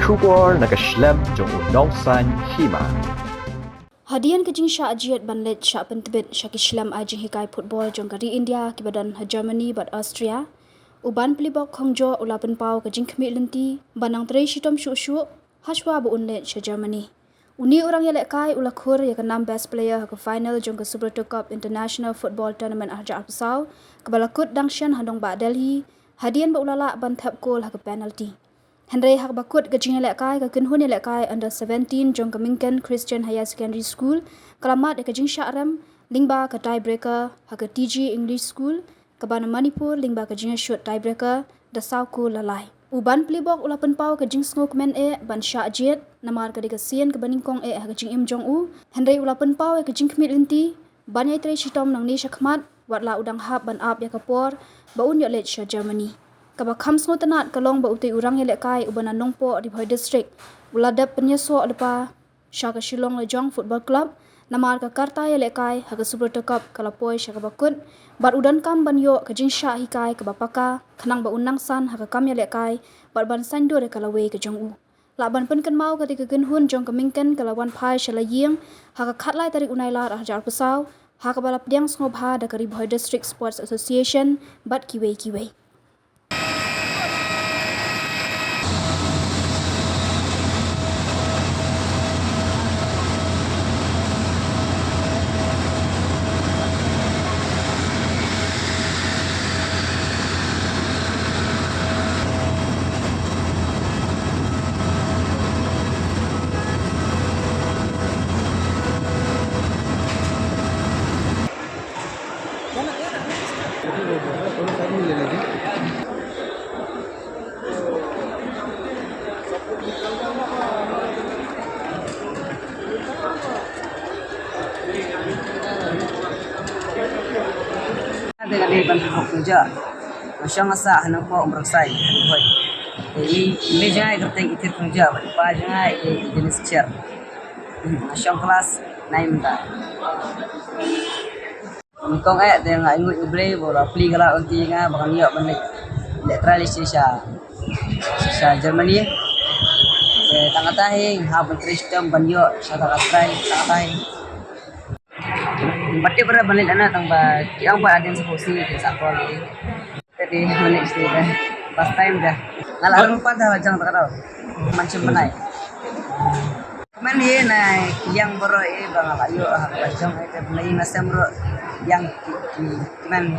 Shubor nakaslem jong unongsan Hima. Hadian kajing Shah ajiat ban Leit Shah Pyntbit Shah kislam ajing hikai football jong kari India kibadan Germany bat Austria. Uban pelibok Hongjo ulapan pau kajing Khmih Lynti banang Trei Shitom shu Hashwa bu Leit Shah Germany. Uni orang yelek kai ulakur ya kenam best player ke final jong ke Super Cup International Football Tournament Arja Alpasau kebalakut dangshan handong ba Delhi. Hadian ba ulala ban tap goal ke penalty. Henry hak bakut kajing yelek kai ke kenhun yelek kai under 17 jong ke Mingken Christian Higher Secondary School kelamat kajing Syarem lingba ke tiebreaker hak ke TG English School ke Bana Manipur lingba kajing shoot tiebreaker da sauku lalai. Uban pelibok ulapan pau kajing ngok men ban Shah jet namar ke dikasian ke baningkong hak kajing Im Jong U Henry ulapan pau kajing Khmih Lynti ban yai Trei Shitom nang ni Khmat watla udang hab ban up ya kapor baun yo Leit Shah Germany. Kabak kham sngo tanat kalong ba utai urang yelek kai ubana nongpo di Bhoi district uladap penyeso lepa Shah ke Shillong Lejong Football Club namar ke Karta yelek kai hak Super Cup kalapoi Shah ke bakut bat udan kam ban yo ke jing Shah hikai ke bapaka khanang ba unang san hak kam yelek kai bat ban sandur kalawe ke jong U laban pen kan mau ketika genhun jong ke Mingken kalawan pai shalaying hak khatlai tarik unailar Arja Alpasau hak balap diang snobha da kari Bhoi District Sports Association bat kiwe dengan dia bantu kerja. Masya masa hendak kau bersai. Ini jangan kerja itir kerja, apa jangan jenis share. Masya kelas naik minta. Kau dia nggak ingat beli bola beli kalau nanti nggak bakal niat balik. Trei Shah Germany. Tengah tahing, habis Shitom banyo Shah Trei tengah tahing. Batti pernah balik anak tambah yang pak ada yang sepusi di sekolah ni. Jadi balik sini dah. First time dah. Ngalah lupa dah macam tak tahu. Macam mana? Mana ni naik yang baru bang ayo macam itu beli nasi baru yang cuman